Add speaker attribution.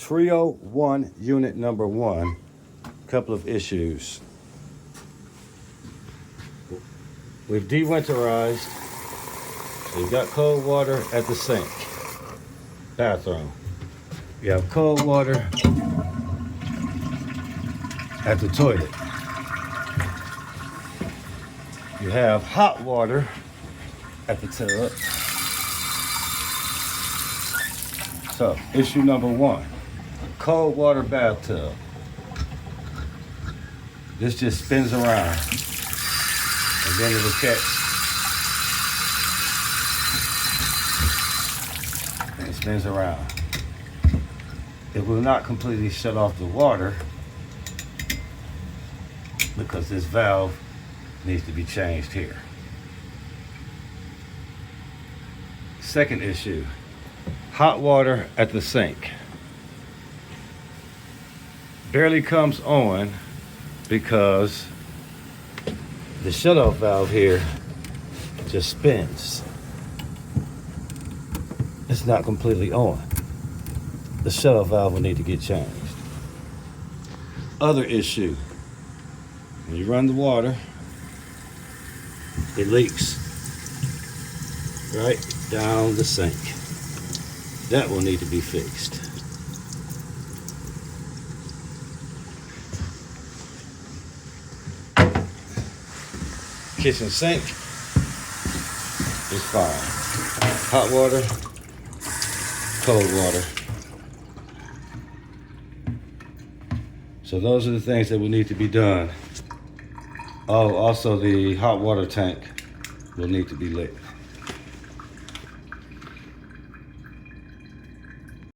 Speaker 1: Trio 1 unit number 1, couple of issues. We've de-winterized. We've got cold water at the sink, bathroom. You have cold water at the toilet. You have hot water at the tub. So, issue number 1, cold water bathtub. This just spins around and then it'll catch. And it spins around. It will not completely shut off the water because this valve needs to be changed here. Second issue, hot water at the sink. Barely comes on because the shutoff valve here just spins. It's not completely on. The shutoff valve will need to get changed. Other issue, when you run the water, it leaks right down the sink. That will need to be fixed. Kitchen sink is fine. Hot water, cold water. So those are the things that will need to be done. Oh, also the hot water tank will need to be lit.